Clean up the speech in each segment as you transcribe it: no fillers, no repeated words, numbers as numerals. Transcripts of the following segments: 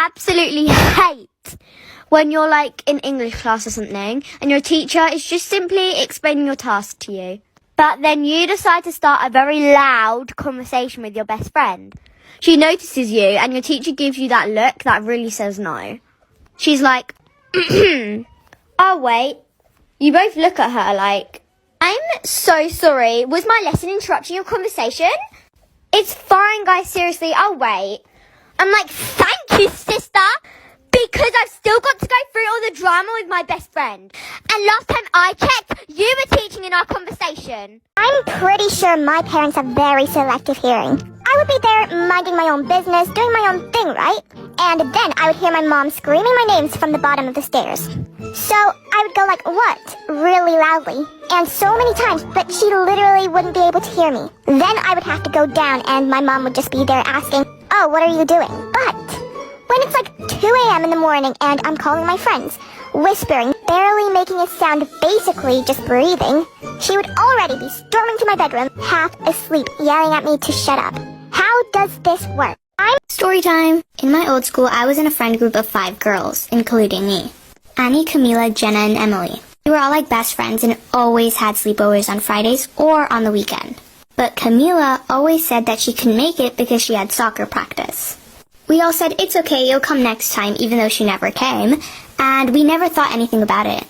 absolutely hate when you're like in English class or something and your teacher is just simply explaining your task to you. But then you decide to start a very loud conversation with your best friend. She notices you and your teacher gives you that look that really says no. She's like, oh wait. You both look at her like, I'm so sorry. Was my lesson interrupting your conversation? It's fine, guys, seriously, I'll wait. I'm like, thank you, sister, because I've still got to go through all the drama with my best friend. And last time I checked, you were teaching in our conversation. I'm pretty sure my parents have very selective hearing. I would be there minding my own business, doing my own thing, right? And then I would hear my mom screaming my names from the bottom of the stairs. So I would go like, what? Really loudly. And so many times, but she literally wouldn't be able to hear me. Then I would have to go down and my mom would just be there asking, oh, what are you doing? But when it's like 2 a.m. in the morning and I'm calling my friends, whispering, barely making a sound, basically just breathing, she would already be storming to my bedroom, half asleep, yelling at me to shut up. How does this work? Story time. In my old school, I was in a friend group of 5 girls, including me. Annie, Camila, Jenna, and Emily. We were all like best friends and always had sleepovers on Fridays or on the weekend. But Camila always said that she couldn't make it because she had soccer practice. We all said it's okay, you'll come next time, even though she never came, and we never thought anything about it.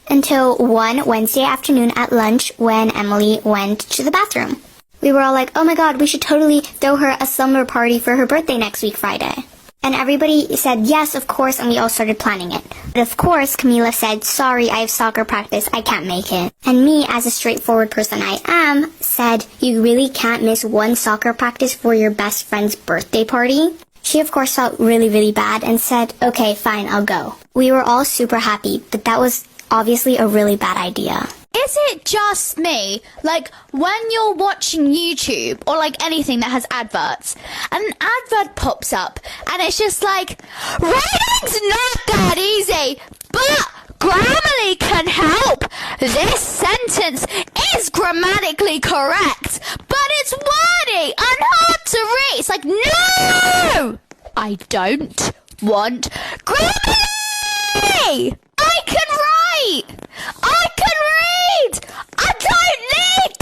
Until one Wednesday afternoon at lunch when Emily went to the bathroom. We were all like, oh my god, we should totally throw her a slumber party for her birthday next week Friday. And everybody said yes, of course, and we all started planning it. But of course, Camila said, sorry, I have soccer practice, I can't make it. And me, as a straightforward person I am, said, you really can't miss one soccer practice for your best friend's birthday party? She of course felt really bad and said, okay, fine, I'll go. We were all super happy, but that was obviously a really bad idea. Is it just me, like, when you're watching YouTube or, like, anything that has adverts, and an advert pops up, and it's just like, writing's not that easy, but Grammarly can help. This sentence is grammatically correct, but it's wordy and hard to read. It's like, no! I don't want Grammarly! I can write! I can read! I don't need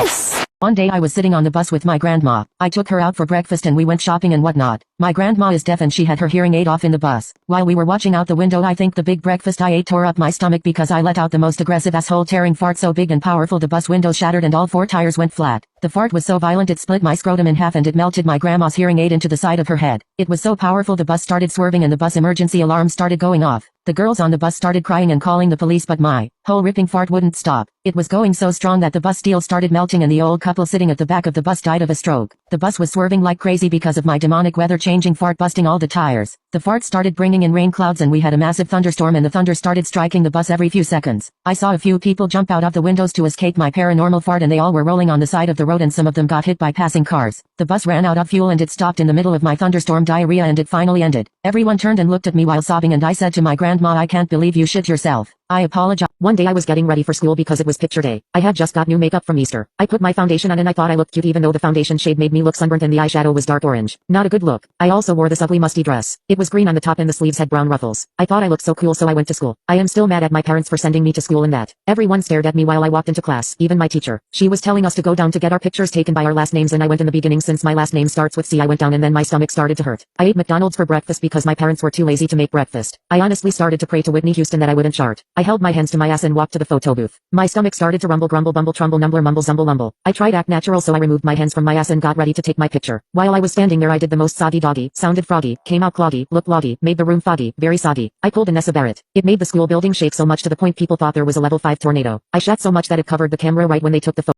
this! One day I was sitting on the bus with my grandma. I took her out for breakfast and we went shopping and whatnot. My grandma is deaf and she had her hearing aid off in the bus. While we were watching out the window, I think the big breakfast I ate tore up my stomach because I let out the most aggressive asshole tearing fart so big and powerful the bus window shattered and all 4 tires went flat. The fart was so violent it split my scrotum in half and it melted my grandma's hearing aid into the side of her head. It was so powerful the bus started swerving and the bus emergency alarm started going off. The girls on the bus started crying and calling the police, but my whole ripping fart wouldn't stop. It was going so strong that the bus steel started melting and the old couple sitting at the back of the bus died of a stroke. The bus was swerving like crazy because of my demonic weather-changing fart busting all the tires. The fart started bringing in rain clouds and we had a massive thunderstorm and the thunder started striking the bus every few seconds. I saw a few people jump out of the windows to escape my paranormal fart and they all were rolling on the side of the road and some of them got hit by passing cars. The bus ran out of fuel and it stopped in the middle of my thunderstorm diarrhea and it finally ended. Everyone turned and looked at me while sobbing and I said to my grandma, I can't believe you shit yourself. I apologize. One day I was getting ready for school because it was picture day. I had just got new makeup from Easter. I put my foundation on and I thought I looked cute even though the foundation shade made me look sunburnt and the eyeshadow was dark orange. Not a good look. I also wore this ugly musty dress. It was green on the top and the sleeves had brown ruffles. I thought I looked so cool so I went to school. I am still mad at my parents for sending me to school in that. Everyone stared at me while I walked into class, even my teacher. She was telling us to go down to get our pictures taken by our last names and I went in the beginning since my last name starts with C. I went down and then my stomach started to hurt. I ate McDonald's for breakfast because my parents were too lazy to make breakfast. I honestly started to pray to Whitney Houston that I wouldn't chart. I held my hands to my ass and walked to the photo booth. My stomach started to rumble, grumble, bumble, trumble, numbler, mumble, zumble, lumble. I tried act natural so I removed my hands from my ass and got ready to take my picture. While I was standing there I did the most soggy doggy, sounded froggy, came out cloggy, looked loggy, made the room foggy, very soggy. I pulled a Nessa Barrett. It made the school building shake so much to the point people thought there was a level 5 tornado. I shat so much that it covered the camera right when they took the photo.